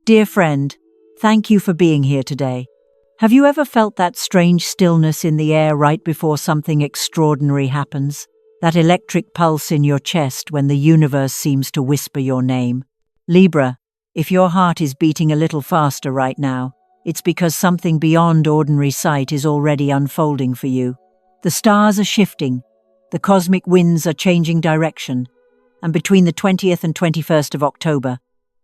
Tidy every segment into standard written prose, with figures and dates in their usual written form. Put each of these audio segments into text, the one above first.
Dear friend, thank you for being here today. Have you ever felt that strange stillness in the air right before something extraordinary happens? That electric pulse in your chest when the universe seems to whisper your name? Libra, if your heart is beating a little faster right now, it's because something beyond ordinary sight is already unfolding for you. The stars are shifting, the cosmic winds are changing direction, and between the 20th and 21st of October,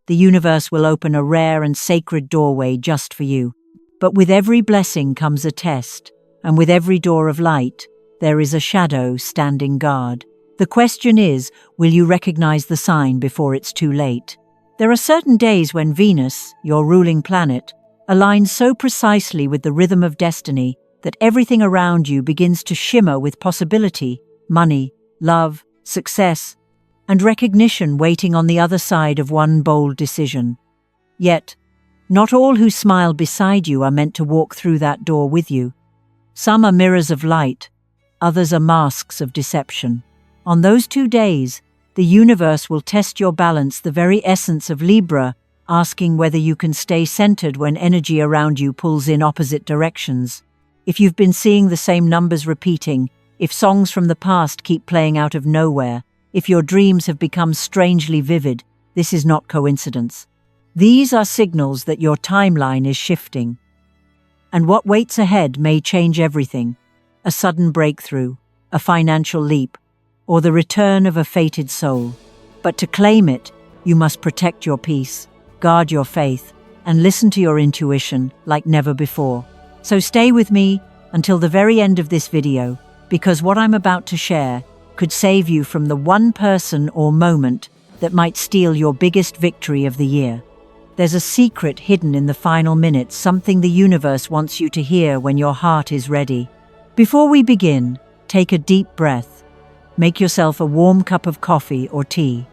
the universe will open a rare and sacred doorway just for you. But with every blessing comes a test, and with every door of light, there is a shadow standing guard. The question is, will you recognize the sign before it's too late? There are certain days when Venus, your ruling planet, aligns so precisely with the rhythm of destiny that everything around you begins to shimmer with possibility, money, love, success, and recognition waiting on the other side of one bold decision. Yet, not all who smile beside you are meant to walk through that door with you. Some are mirrors of light, others are masks of deception. On those 2 days, the universe will test your balance, the very essence of Libra, asking whether you can stay centered when energy around you pulls in opposite directions. If you've been seeing the same numbers repeating, if songs from the past keep playing out of nowhere, if your dreams have become strangely vivid, this is not coincidence. These are signals that your timeline is shifting. And what waits ahead may change everything: a sudden breakthrough, a financial leap, or the return of a fated soul. But to claim it, you must protect your peace, guard your faith, and listen to your intuition like never before. So stay with me until the very end of this video, because what I'm about to share could save you from the one person or moment that might steal your biggest victory of the year. There's a secret hidden in the final minutes, something the universe wants you to hear when your heart is ready. Before we begin, take a deep breath. Make yourself a warm cup of coffee or tea.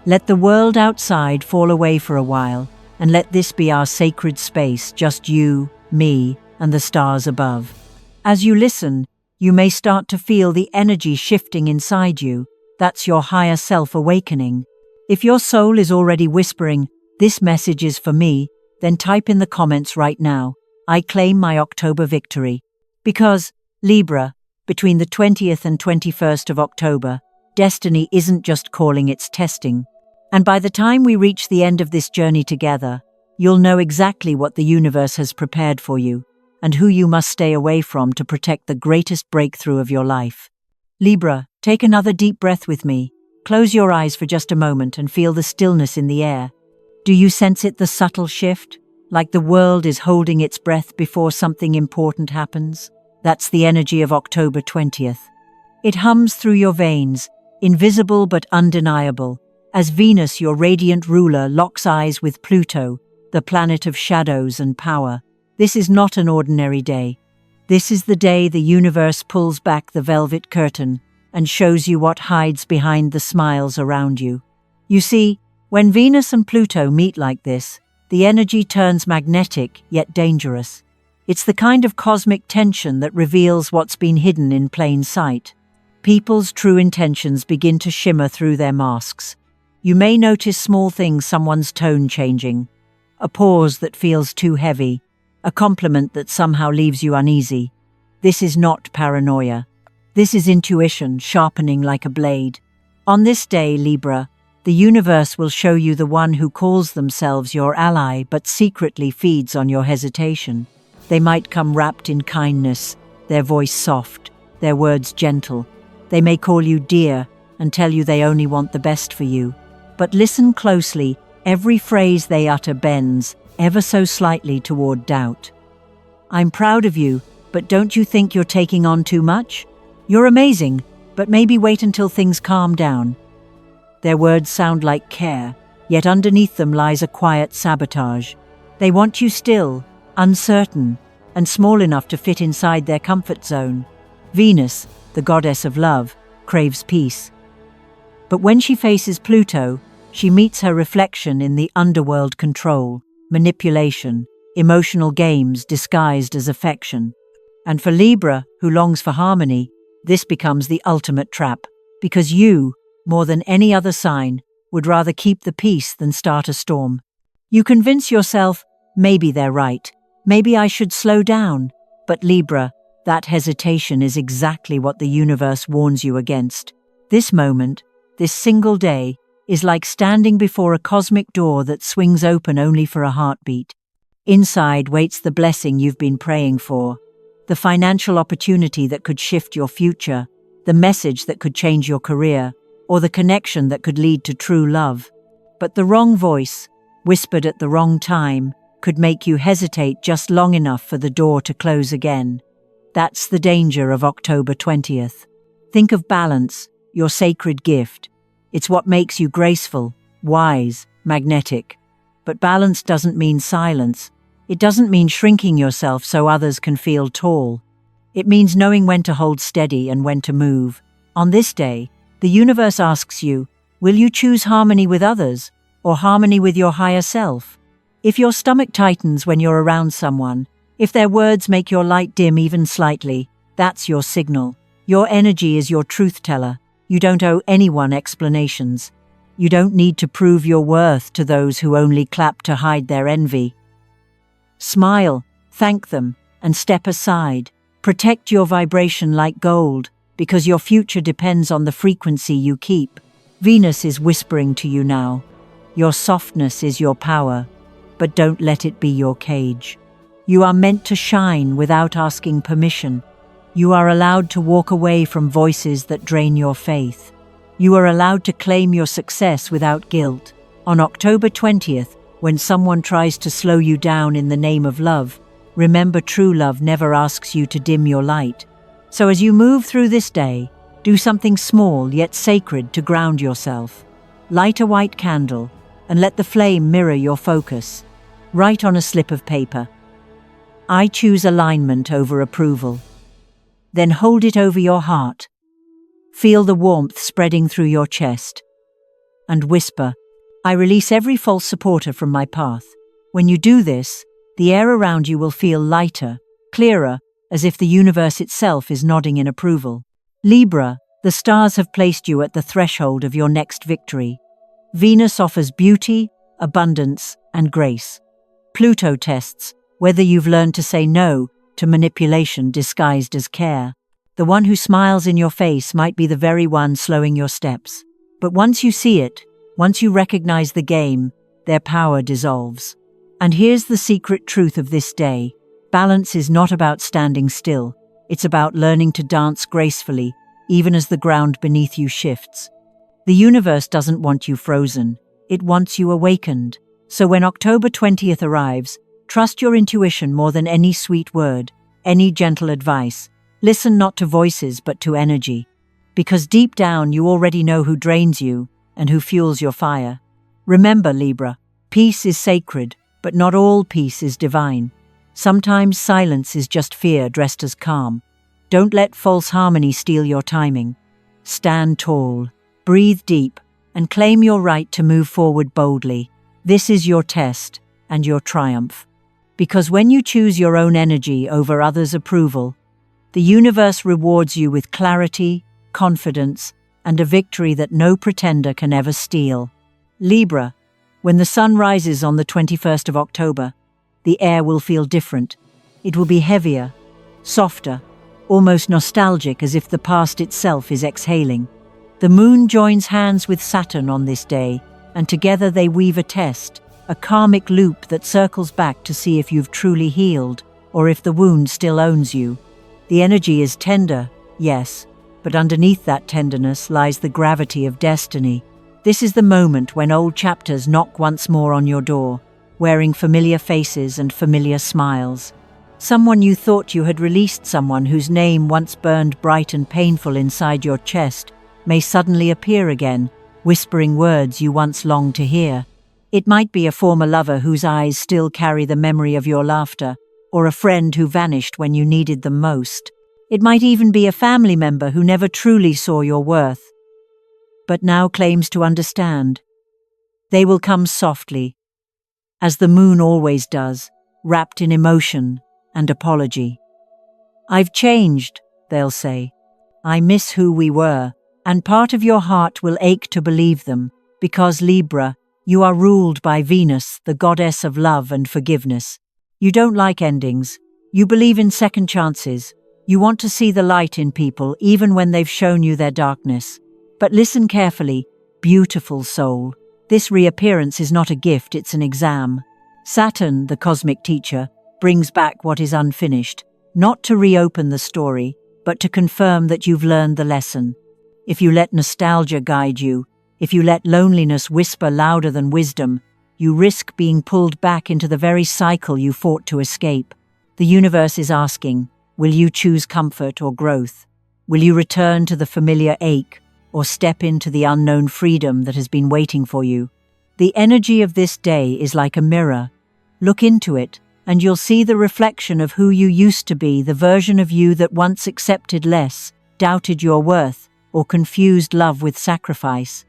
Let the world outside fall away for a while, and let this be our sacred space, just you, me, and the stars above. As you listen, you may start to feel the energy shifting inside you. That's your higher self awakening. If your soul is already whispering, "This message is for me," then type in the comments right now, "I claim my October victory." Because, Libra, between the 20th and 21st of October, destiny isn't just calling, it's testing. And by the time we reach the end of this journey together, you'll know exactly what the universe has prepared for you, and who you must stay away from to protect the greatest breakthrough of your life. Libra, take another deep breath with me. Close your eyes for just a moment and feel the stillness in the air. Do you sense it, the subtle shift? Like the world is holding its breath before something important happens? That's the energy of October 20th. It hums through your veins, invisible but undeniable, as Venus, your radiant ruler, locks eyes with Pluto, the planet of shadows and power. This is not an ordinary day. This is the day the universe pulls back the velvet curtain and shows you what hides behind the smiles around you. You see, when Venus and Pluto meet like this, the energy turns magnetic yet dangerous. It's the kind of cosmic tension that reveals what's been hidden in plain sight. People's true intentions begin to shimmer through their masks. You may notice small things, someone's tone changing, a pause that feels too heavy, a compliment that somehow leaves you uneasy. This is not paranoia. This is intuition sharpening like a blade. On this day, Libra, the universe will show you the one who calls themselves your ally but secretly feeds on your hesitation. They might come wrapped in kindness, their voice soft, their words gentle. They may call you dear and tell you they only want the best for you. But listen closely, every phrase they utter bends, ever so slightly, toward doubt. "I'm proud of you, but don't you think you're taking on too much? You're amazing, but maybe wait until things calm down." Their words sound like care, yet underneath them lies a quiet sabotage. They want you still, uncertain, and small enough to fit inside their comfort zone. Venus, the goddess of love, craves peace. But when she faces Pluto, she meets her reflection in the underworld: control, manipulation, emotional games disguised as affection. And for Libra, who longs for harmony, this becomes the ultimate trap, because you, more than any other sign, would rather keep the peace than start a storm. You convince yourself, maybe they're right, maybe I should slow down. But Libra, that hesitation is exactly what the universe warns you against. This moment, this single day, is like standing before a cosmic door that swings open only for a heartbeat. Inside waits the blessing you've been praying for, the financial opportunity that could shift your future, the message that could change your career, or the connection that could lead to true love. But the wrong voice, whispered at the wrong time, could make you hesitate just long enough for the door to close again. That's the danger of October 20th. Think of balance, your sacred gift. It's what makes you graceful, wise, magnetic. But balance doesn't mean silence. It doesn't mean shrinking yourself so others can feel tall. It means knowing when to hold steady and when to move. On this day, the universe asks you, will you choose harmony with others or harmony with your higher self? If your stomach tightens when you're around someone, if their words make your light dim even slightly, that's your signal. Your energy is your truth teller. You don't owe anyone explanations. You don't need to prove your worth to those who only clap to hide their envy. Smile, thank them, and step aside. Protect your vibration like gold, because your future depends on the frequency you keep. Venus is whispering to you now. Your softness is your power, but don't let it be your cage. You are meant to shine without asking permission. You are allowed to walk away from voices that drain your faith. You are allowed to claim your success without guilt. On October 20th, when someone tries to slow you down in the name of love, remember true love never asks you to dim your light. So as you move through this day, do something small yet sacred to ground yourself. Light a white candle and let the flame mirror your focus. Write on a slip of paper, I choose alignment over approval. Then hold it over your heart. Feel the warmth spreading through your chest. And whisper, I release every false supporter from my path. When you do this, the air around you will feel lighter, clearer, as if the universe itself is nodding in approval. Libra, the stars have placed you at the threshold of your next victory. Venus offers beauty, abundance, and grace. Pluto tests whether you've learned to say no to manipulation disguised as care. The one who smiles in your face might be the very one slowing your steps. But once you see it, once you recognize the game, their power dissolves. And here's the secret truth of this day. Balance is not about standing still. It's about learning to dance gracefully, even as the ground beneath you shifts. The universe doesn't want you frozen. It wants you awakened. So when October 20th arrives, trust your intuition more than any sweet word, any gentle advice. Listen not to voices but to energy. Because deep down you already know who drains you and who fuels your fire. Remember, Libra, peace is sacred, but not all peace is divine. Sometimes silence is just fear dressed as calm. Don't let false harmony steal your timing. Stand tall, breathe deep, and claim your right to move forward boldly. This is your test and your triumph. Because when you choose your own energy over others' approval, the universe rewards you with clarity, confidence, and a victory that no pretender can ever steal. Libra, when the sun rises on the 21st of October, the air will feel different. It will be heavier, softer, almost nostalgic, as if the past itself is exhaling. The moon joins hands with Saturn on this day, and together they weave a test, a karmic loop that circles back to see if you've truly healed, or if the wound still owns you. The energy is tender, yes, but underneath that tenderness lies the gravity of destiny. This is the moment when old chapters knock once more on your door, wearing familiar faces and familiar smiles. Someone you thought you had released, someone whose name once burned bright and painful inside your chest, may suddenly appear again, whispering words you once longed to hear. It might be a former lover whose eyes still carry the memory of your laughter, or a friend who vanished when you needed them most. It might even be a family member who never truly saw your worth, but now claims to understand. They will come softly, as the moon always does, wrapped in emotion and apology. I've changed, they'll say. I miss who we were, and part of your heart will ache to believe them, because Libra, You are ruled by Venus, the goddess of love and forgiveness. You don't like endings. You believe in second chances. You want to see the light in people even when they've shown you their darkness. But listen carefully, beautiful soul. This reappearance is not a gift, it's an exam. Saturn, the cosmic teacher, brings back what is unfinished, not to reopen the story, but to confirm that you've learned the lesson. If you let nostalgia guide you, if you let loneliness whisper louder than wisdom, you risk being pulled back into the very cycle you fought to escape. The universe is asking, will you choose comfort or growth? Will you return to the familiar ache or step into the unknown freedom that has been waiting for you? The energy of this day is like a mirror. Look into it, and you'll see the reflection of who you used to be, the version of you that once accepted less, doubted your worth, or confused love with sacrifice.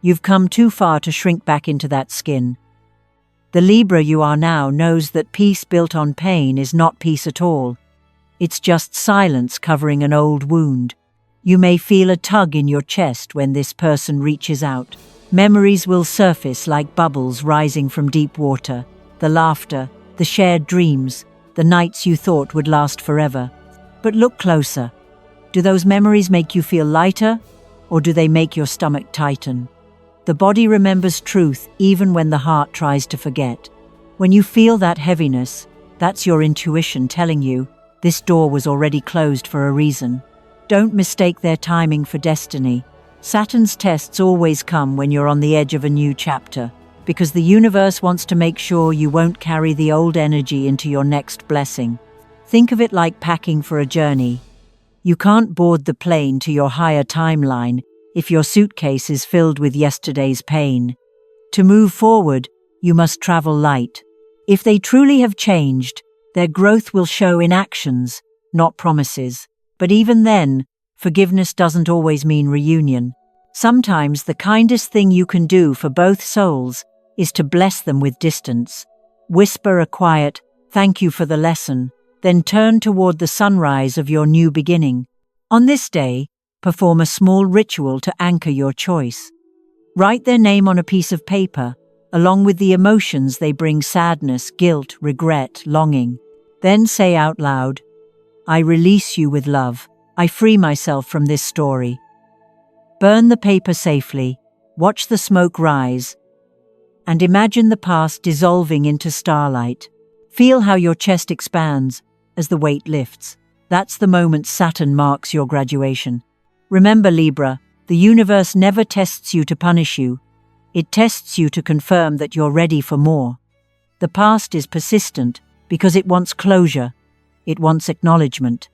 You've come too far to shrink back into that skin. The Libra you are now knows that peace built on pain is not peace at all. It's just silence covering an old wound. You may feel a tug in your chest when this person reaches out. Memories will surface like bubbles rising from deep water. The laughter, the shared dreams, the nights you thought would last forever. But look closer. Do those memories make you feel lighter, or do they make your stomach tighten? The body remembers truth even when the heart tries to forget. When you feel that heaviness, that's your intuition telling you this door was already closed for a reason. Don't mistake their timing for destiny. Saturn's tests always come when you're on the edge of a new chapter, because the universe wants to make sure you won't carry the old energy into your next blessing. Think of it like packing for a journey. You can't board the plane to your higher timeline if your suitcase is filled with yesterday's pain. To move forward, you must travel light. If they truly have changed, their growth will show in actions, not promises. But even then, forgiveness doesn't always mean reunion. Sometimes the kindest thing you can do for both souls is to bless them with distance. Whisper a quiet, "Thank you for the lesson," then turn toward the sunrise of your new beginning. On this day, perform a small ritual to anchor your choice. Write their name on a piece of paper, along with the emotions they bring: sadness, guilt, regret, longing. Then say out loud, "I release you with love. I free myself from this story." Burn the paper safely, watch the smoke rise, and imagine the past dissolving into starlight. Feel how your chest expands as the weight lifts. That's the moment Saturn marks your graduation. Remember, Libra, the universe never tests you to punish you. It tests you to confirm that you're ready for more. The past is persistent because it wants closure. It wants acknowledgement.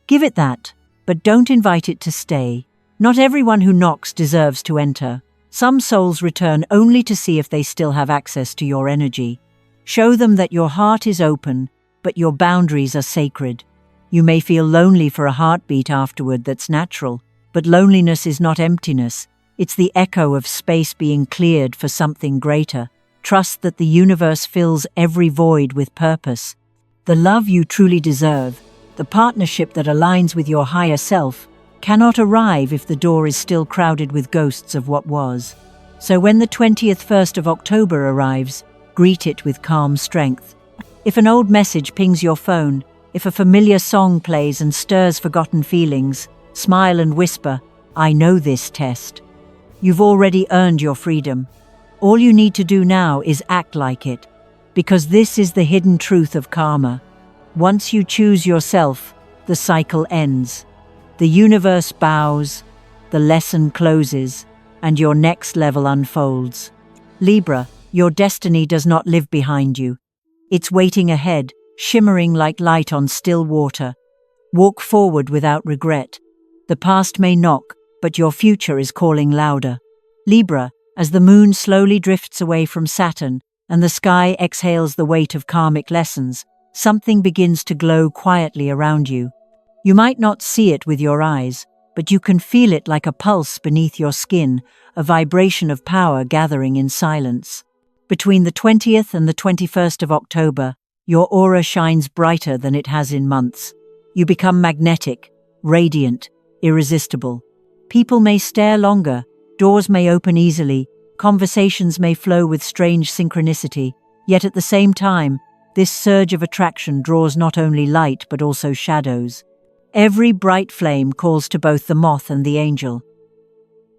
Give it that, but don't invite it to stay. Not everyone who knocks deserves to enter. Some souls return only to see if they still have access to your energy. Show them that your heart is open, but your boundaries are sacred. You may feel lonely for a heartbeat afterward, that's natural, but loneliness is not emptiness. It's the echo of space being cleared for something greater. Trust that the universe fills every void with purpose. The love you truly deserve, the partnership that aligns with your higher self, cannot arrive if the door is still crowded with ghosts of what was. So when the 21st of October arrives, greet it with calm strength. If an old message pings your phone, if a familiar song plays and stirs forgotten feelings, smile and whisper, "I know this test." You've already earned your freedom. All you need to do now is act like it, because this is the hidden truth of karma. Once you choose yourself, the cycle ends. The universe bows, the lesson closes, and your next level unfolds. Libra, your destiny does not live behind you. It's waiting ahead, shimmering like light on still water. Walk forward without regret. The past may knock, but your future is calling louder. Libra, as the moon slowly drifts away from Saturn and the sky exhales the weight of karmic lessons, something begins to glow quietly around you. You might not see it with your eyes, but you can feel it like a pulse beneath your skin, a vibration of power gathering in silence. Between the 20th and the 21st of October, your aura shines brighter than it has in months. You become magnetic, radiant, irresistible. People may stare longer, doors may open easily, Conversations may flow with strange synchronicity, yet at the same time, this surge of attraction draws not only light but also shadows. Every bright flame calls to both the moth and the angel.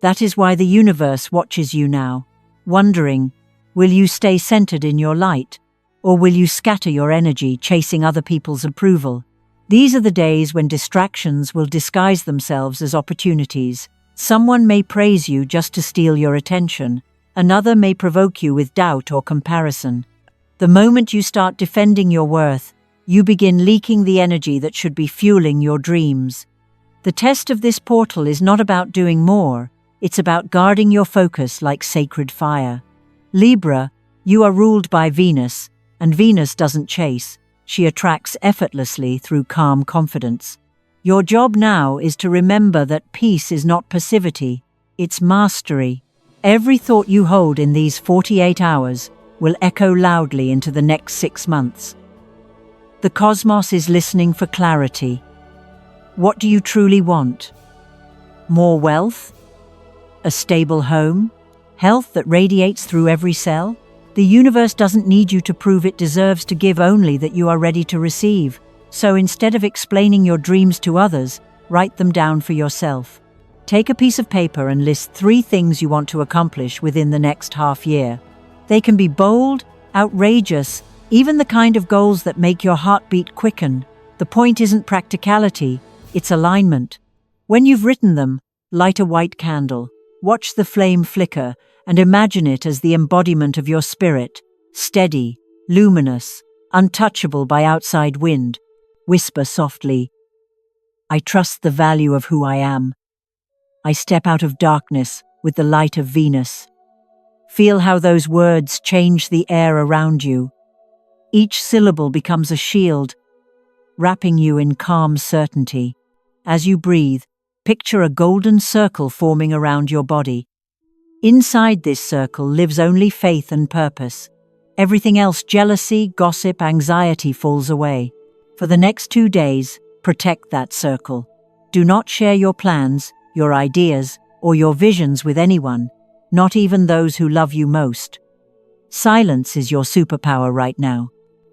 That is why the universe watches you now, wondering, will you stay centered in your light, or will you scatter your energy chasing other people's approval? These are the days when distractions will disguise themselves as opportunities. Someone may praise you just to steal your attention. Another may provoke you with doubt or comparison. The moment you start defending your worth, you begin leaking the energy that should be fueling your dreams. The test of this portal is not about doing more, it's about guarding your focus like sacred fire. Libra, you are ruled by Venus, and Venus doesn't chase, she attracts effortlessly through calm confidence. Your job now is to remember that peace is not passivity, it's mastery. Every thought you hold in these 48 hours will echo loudly into the next 6 months. The cosmos is listening for clarity. What do you truly want? More wealth? A stable home? Health that radiates through every cell? The universe doesn't need you to prove it deserves to give, only that you are ready to receive. So instead of explaining your dreams to others, write them down for yourself. Take a piece of paper and list 3 things you want to accomplish within the next half year. They can be bold, outrageous, even the kind of goals that make your heartbeat quicken. The point isn't practicality, it's alignment. When you've written them, light a white candle, watch the flame flicker, and imagine it as the embodiment of your spirit, steady, luminous, untouchable by outside wind. Whisper softly, I trust the value of who I am. I step out of darkness with the light of Venus. Feel how those words change the air around you. Each syllable becomes a shield, wrapping you in calm certainty. As you breathe, picture a golden circle forming around your body. Inside this circle lives only faith and purpose. Everything else, jealousy, gossip, anxiety, falls away. For the next 2 days, protect that circle. Do not share your plans, your ideas, or your visions with anyone, not even those who love you most. Silence is your superpower right now.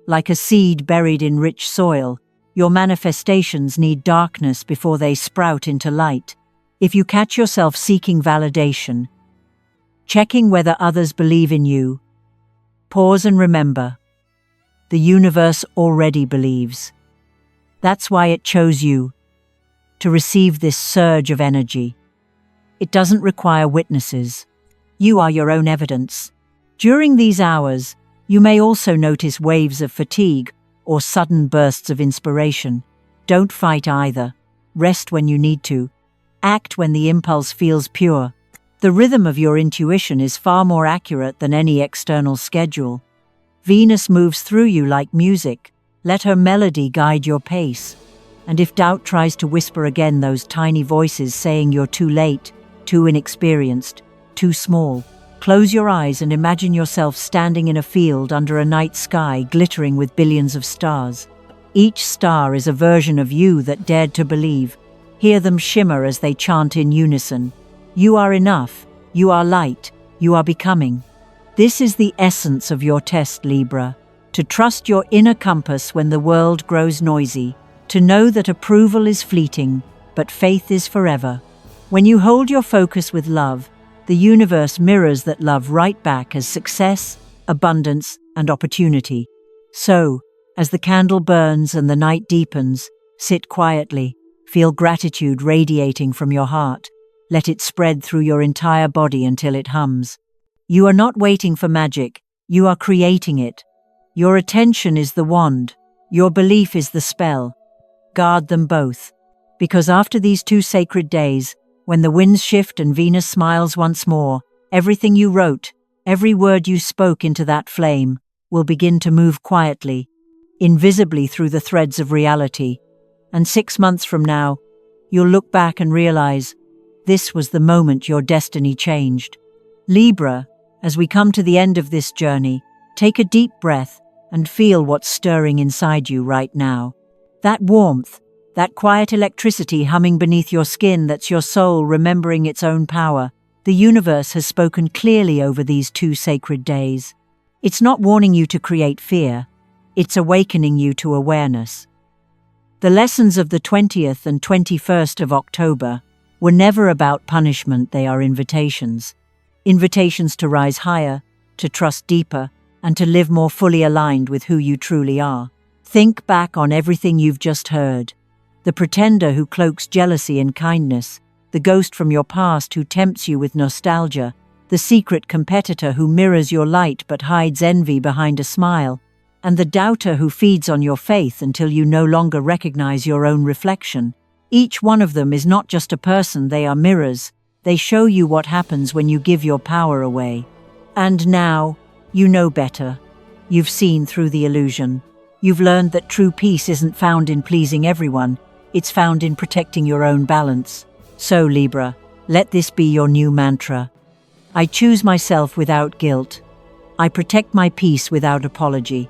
Like a seed buried in rich soil, your manifestations need darkness before they sprout into light. If you catch yourself seeking validation, checking whether others believe in you, pause and remember, the universe already believes. That's why it chose you, to receive this surge of energy. It doesn't require witnesses. You are your own evidence. During these hours, you may also notice waves of fatigue or sudden bursts of inspiration. Don't fight either. Rest when you need to. Act when the impulse feels pure. The rhythm of your intuition is far more accurate than any external schedule. Venus moves through you like music. Let her melody guide your pace. And if doubt tries to whisper again, those tiny voices saying you're too late, too inexperienced, too small, close your eyes and imagine yourself standing in a field under a night sky glittering with billions of stars. Each star is a version of you that dared to believe. Hear them shimmer as they chant in unison. You are enough. You are light. You are becoming. This is the essence of your test, Libra. To trust your inner compass when the world grows noisy. To know that approval is fleeting, but faith is forever. When you hold your focus with love, the universe mirrors that love right back as success, abundance, and opportunity. So, as the candle burns and the night deepens, sit quietly, feel gratitude radiating from your heart. Let it spread through your entire body until it hums. You are not waiting for magic, you are creating it. Your attention is the wand, your belief is the spell. Guard them both, because after these 2 sacred days, when the winds shift and Venus smiles once more, everything you wrote, every word you spoke into that flame, will begin to move quietly, invisibly through the threads of reality. And 6 months from now, you'll look back and realize, this was the moment your destiny changed. Libra, as we come to the end of this journey, take a deep breath and feel what's stirring inside you right now. That warmth, that quiet electricity humming beneath your skin, that's your soul remembering its own power. The universe has spoken clearly over these 2 sacred days. It's not warning you to create fear, it's awakening you to awareness. The lessons of the 20th and 21st of October were never about punishment, they are invitations. Invitations to rise higher, to trust deeper, and to live more fully aligned with who you truly are. Think back on everything you've just heard. The pretender who cloaks jealousy in kindness, the ghost from your past who tempts you with nostalgia, the secret competitor who mirrors your light but hides envy behind a smile, and the doubter who feeds on your faith until you no longer recognize your own reflection. Each one of them is not just a person, they are mirrors. They show you what happens when you give your power away. And now, you know better. You've seen through the illusion. You've learned that true peace isn't found in pleasing everyone, it's found in protecting your own balance. So, Libra, let this be your new mantra. I choose myself without guilt. I protect my peace without apology.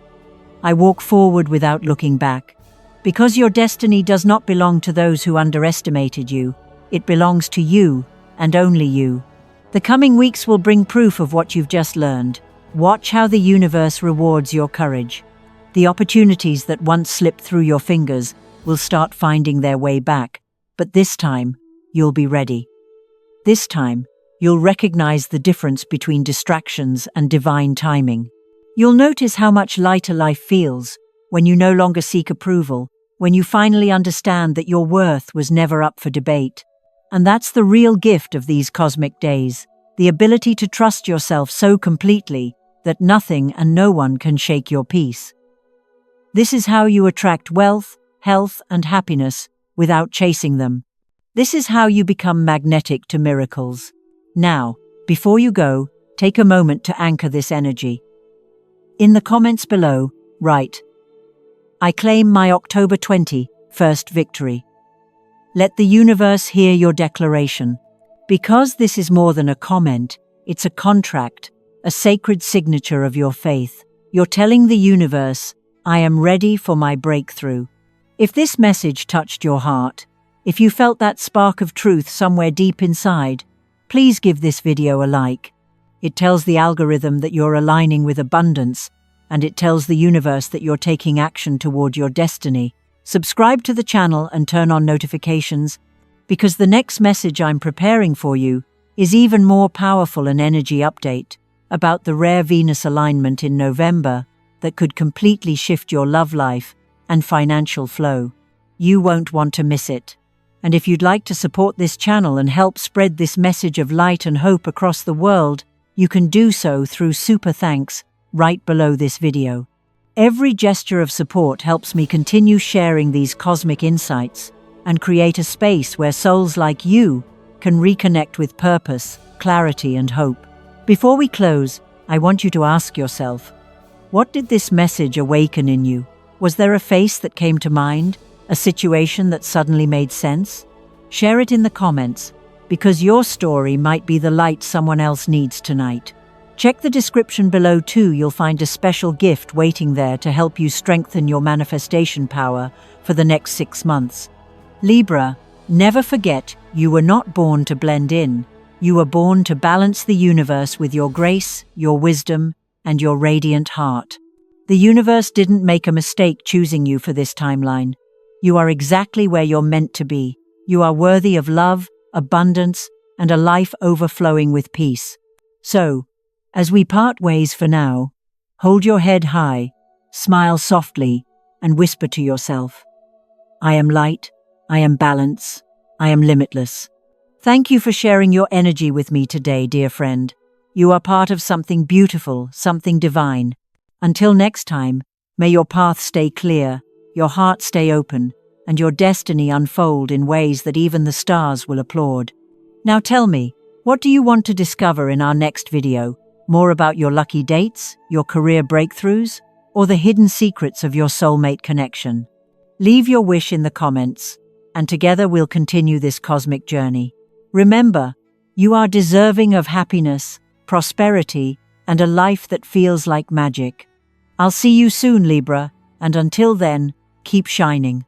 I walk forward without looking back. Because your destiny does not belong to those who underestimated you. It belongs to you, and only you. The coming weeks will bring proof of what you've just learned. Watch how the universe rewards your courage. The opportunities that once slipped through your fingers will start finding their way back. But this time, you'll be ready. This time, you'll recognize the difference between distractions and divine timing. You'll notice how much lighter life feels when you no longer seek approval, when you finally understand that your worth was never up for debate. And that's the real gift of these cosmic days, the ability to trust yourself so completely that nothing and no one can shake your peace. This is how you attract wealth, health, and happiness without chasing them. This is how you become magnetic to miracles. Now, before you go, take a moment to anchor this energy. In the comments below, write, I claim my October 21st victory. Let the universe hear your declaration. Because this is more than a comment, it's a contract, a sacred signature of your faith. You're telling the universe, I am ready for my breakthrough. If this message touched your heart, if you felt that spark of truth somewhere deep inside, please give this video a like. It tells the algorithm that you're aligning with abundance, and it tells the universe that you're taking action toward your destiny. Subscribe to the channel and turn on notifications, because the next message I'm preparing for you is even more powerful, an energy update about the rare Venus alignment in November that could completely shift your love life and financial flow. You won't want to miss it. And if you'd like to support this channel and help spread this message of light and hope across the world, you can do so through super thanks right below this video. Every gesture of support helps me continue sharing these cosmic insights and create a space where souls like you can reconnect with purpose, clarity, and hope. Before we close, I want you to ask yourself, what did this message awaken in you? Was there a face that came to mind? A situation that suddenly made sense? Share it in the comments, because your story might be the light someone else needs tonight. Check the description below too, you'll find a special gift waiting there to help you strengthen your manifestation power for the next 6 months. Libra, never forget, you were not born to blend in. You were born to balance the universe with your grace, your wisdom, and your radiant heart. The universe didn't make a mistake choosing you for this timeline. You are exactly where you're meant to be. You are worthy of love, abundance, and a life overflowing with peace. So, as we part ways for now, hold your head high, smile softly, and whisper to yourself, I am light, I am balance, I am limitless. Thank you for sharing your energy with me today, dear friend. You are part of something beautiful, something divine. Until next time, may your path stay clear, your heart stay open, and your destiny unfold in ways that even the stars will applaud. Now tell me, what do you want to discover in our next video? More about your lucky dates, your career breakthroughs, or the hidden secrets of your soulmate connection? Leave your wish in the comments, and together we'll continue this cosmic journey. Remember, you are deserving of happiness, prosperity, and a life that feels like magic. I'll see you soon, Libra, and until then, keep shining.